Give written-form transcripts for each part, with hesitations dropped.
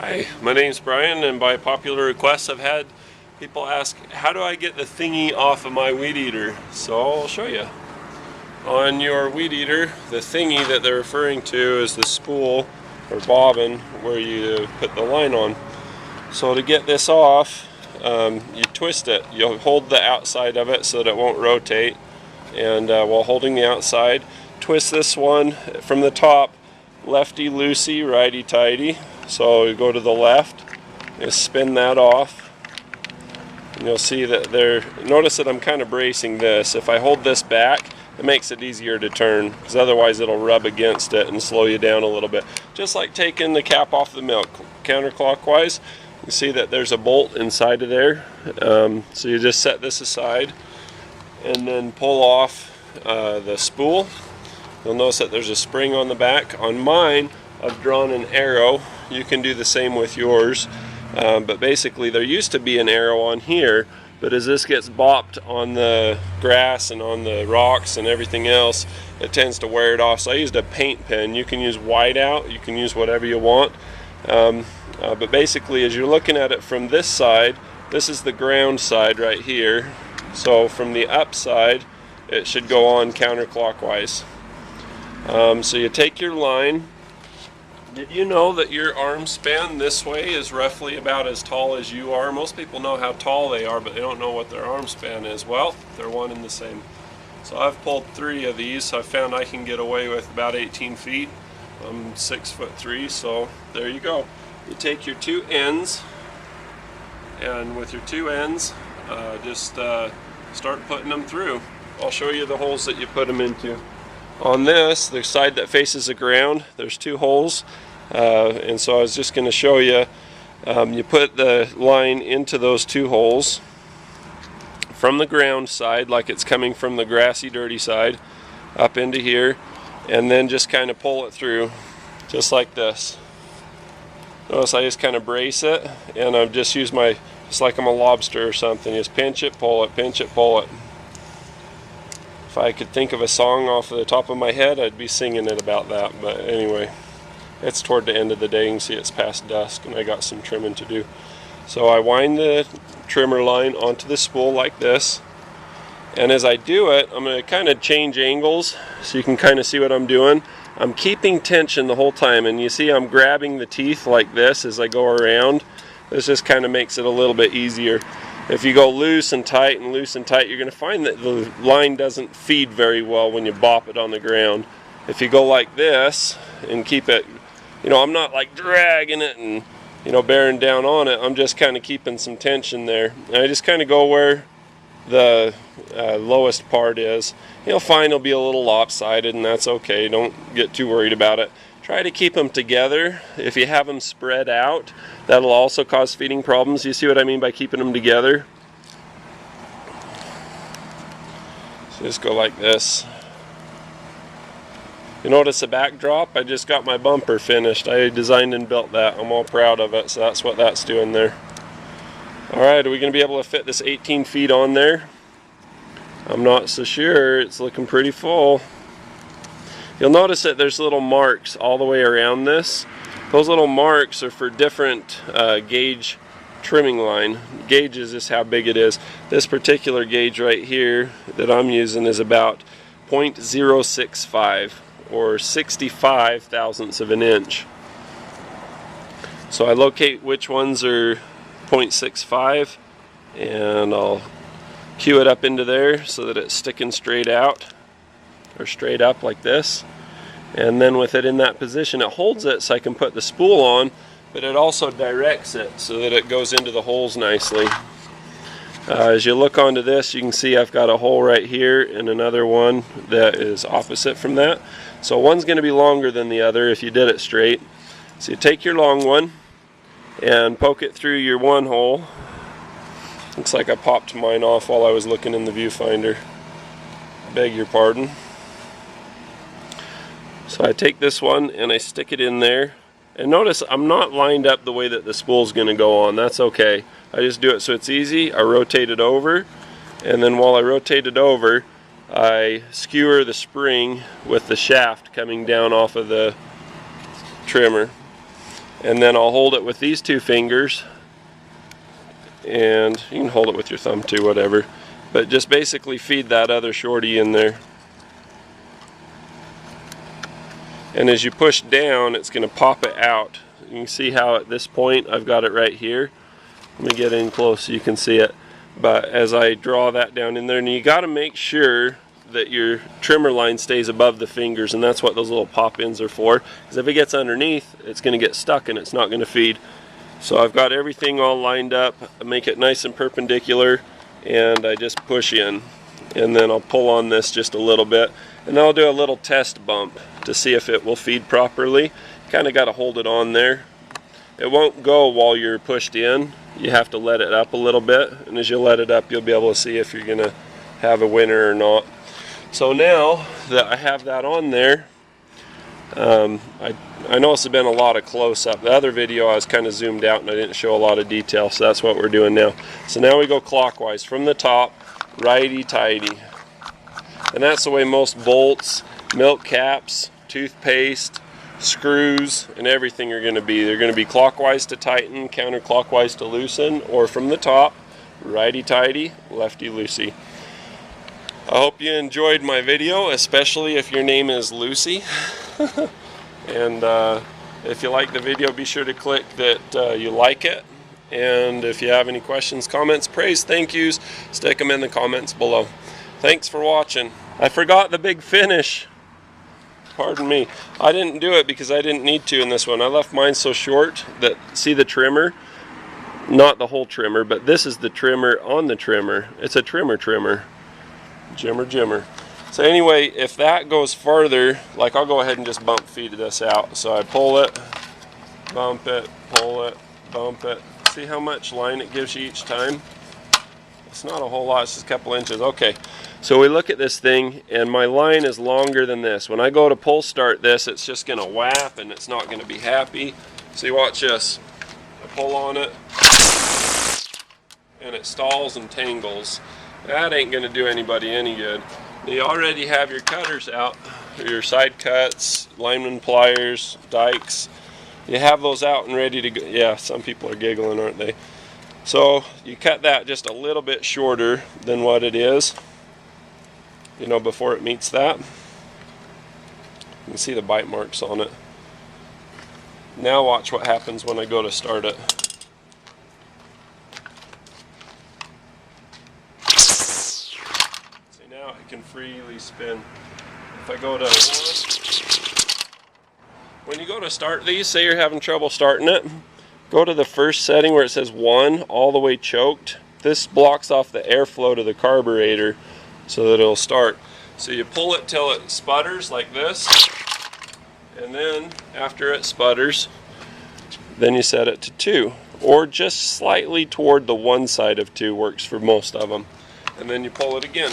Hi, my name's Brian, and by popular request I've had people ask, how do I get the thingy off of my weed eater? So I'll show you. On your weed eater, the thingy that they're referring to is the spool or bobbin where you put the line on. So to get this off, you twist it. You'll hold the outside of it so that it won't rotate, and while holding the outside, twist this one from the top, lefty loosey, righty tighty. So you go to the left and spin that off, and you'll see that notice that I'm kind of bracing this. If I hold this back, it makes it easier to turn, because otherwise it'll rub against it and slow you down a little bit. Just like taking the cap off the milk counterclockwise. You see that there's a bolt inside of there, so you just set this aside and then pull off the spool. You'll notice that there's a spring on the back. On mine, I've drawn an arrow. You can do the same with yours, but basically there used to be an arrow on here, but as this gets bopped on the grass and on the rocks and everything else, it tends to wear it off. So I used a paint pen. You can use whiteout, you can use whatever you want, but basically as you're looking at it from this side, this is the ground side right here, so from the up side it should go on counterclockwise. So you take your line. Did you know that your arm span this way is roughly about as tall as you are? Most people know how tall they are, but they don't know what their arm span is. Well, they're one and the same. So I've pulled 3 of these. I found I can get away with about 18 feet. I'm 6'3", so there you go. You take your 2 ends, and with your 2 ends, just start putting them through. I'll show you the holes that you put them into. On this, the side that faces the ground, there's 2 holes, and so I was just going to show you. You put the line into those 2 holes from the ground side, like it's coming from the grassy, dirty side, up into here, and then just kind of pull it through, just like this. Notice I just kind of brace it, and I've just used just like I'm a lobster or something. Just pinch it, pull it, pinch it, pull it. If I could think of a song off the top of my head, I'd be singing it about that. But anyway, it's toward the end of the day. You can see it's past dusk and I got some trimming to do. So I wind the trimmer line onto the spool like this. And as I do it, I'm going to kind of change angles so you can kind of see what I'm doing. I'm keeping tension the whole time, and you see I'm grabbing the teeth like this as I go around. This just kind of makes it a little bit easier. If you go loose and tight and loose and tight, you're going to find that the line doesn't feed very well when you bop it on the ground. If you go like this and keep it, I'm not like dragging it and, bearing down on it. I'm just kind of keeping some tension there. And I just kind of go where the lowest part is. You'll find it'll be a little lopsided, and that's okay. Don't get too worried about it. Try to keep them together. If you have them spread out, that'll also cause feeding problems. You see what I mean by keeping them together? So just go like this. You notice the backdrop? I just got my bumper finished. I designed and built that. I'm all proud of it, so that's what that's doing there. Alright, are we going to be able to fit this 18 feet on there? I'm not so sure. It's looking pretty full. You'll notice that there's little marks all the way around this. Those little marks are for different gauge trimming line. Gauge is just how big it is. This particular gauge right here that I'm using is about 0.065 or 65 thousandths of an inch. So I locate which ones are 0.65, and I'll cue it up into there so that it's sticking straight out or straight up like this, and then with it in that position it holds it so I can put the spool on, but it also directs it so that it goes into the holes nicely. As you look onto this, you can see I've got a hole right here and another one that is opposite from that, so one's going to be longer than the other if you did it straight. So you take your long one and poke it through your one hole. Looks like I popped mine off while I was looking in the viewfinder. Beg your pardon. So I take this one and I stick it in there, and notice I'm not lined up the way that the spool's going to go on. That's okay. I just do it so it's easy. I rotate it over, and then while I rotate it over, I skewer the spring with the shaft coming down off of the trimmer. And then I'll hold it with these two fingers, and you can hold it with your thumb too, whatever, but just basically feed that other shorty in there. And as you push down, it's going to pop it out. You can see how at this point I've got it right here. Let me get in close so you can see it. But as I draw that down in there, and you got to make sure that your trimmer line stays above the fingers, and that's what those little pop-ins are for, because if it gets underneath, it's going to get stuck and it's not going to feed. So I've got everything all lined up. I make it nice and perpendicular, and I just push in, and then I'll pull on this just a little bit, and then I'll do a little test bump to see if it will feed properly. Kind of got to hold it on there. It won't go while you're pushed in. You have to let it up a little bit, and as you let it up, you'll be able to see if you're going to have a winner or not. So now that I have that on there, I know it's been a lot of close-up. The other video I was kind of zoomed out and I didn't show a lot of detail, so that's what we're doing now. So now we go clockwise from the top, righty-tighty. And that's the way most bolts, milk caps, toothpaste, screws, and everything are going to be. They're going to be clockwise to tighten, counterclockwise to loosen, or from the top, righty-tighty, lefty-loosey. I hope you enjoyed my video, especially if your name is Lucy. And if you like the video, be sure to click that you like it. And if you have any questions, comments, praise, thank yous, stick them in the comments below. Thanks for watching. I forgot the big finish. Pardon me. I didn't do it because I didn't need to in this one. I left mine so short that, see the trimmer? Not the whole trimmer, but this is the trimmer on the trimmer. It's a trimmer. Jimmer. So anyway, if that goes farther, like I'll go ahead and just bump feed this out. So I pull it, bump it, pull it, bump it. See how much line it gives you each time? It's not a whole lot, it's just a couple inches. Okay, so we look at this thing and my line is longer than this. When I go to pull start this, it's just gonna whap and it's not gonna be happy. See, watch this. I pull on it and it stalls and tangles. That ain't gonna do anybody any good. You already have your cutters out, your side cuts, lineman pliers, dikes. You have those out and ready to go. Yeah, some people are giggling, aren't they? So you cut that just a little bit shorter than what it is, you know, before it meets that. You can see the bite marks on it. Now watch what happens when I go to start it. Now it can freely spin. If I go to 1, when you go to start these, say you're having trouble starting it, go to the first setting where it says 1, all the way choked. This blocks off the airflow to the carburetor so that it'll start. So you pull it till it sputters like this, and then after it sputters, then you set it to 2, or just slightly toward the one side of 2 works for most of them. And then you pull it again.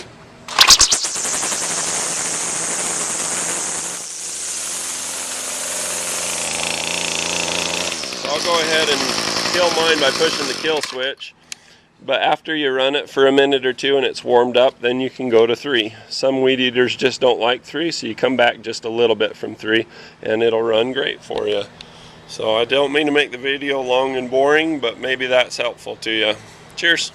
I'll go ahead and kill mine by pushing the kill switch, but after you run it for a minute or 2 and it's warmed up, then you can go to 3. Some weed eaters just don't like 3, so you come back just a little bit from 3 and it'll run great for you. So I don't mean to make the video long and boring, but maybe that's helpful to you. Cheers.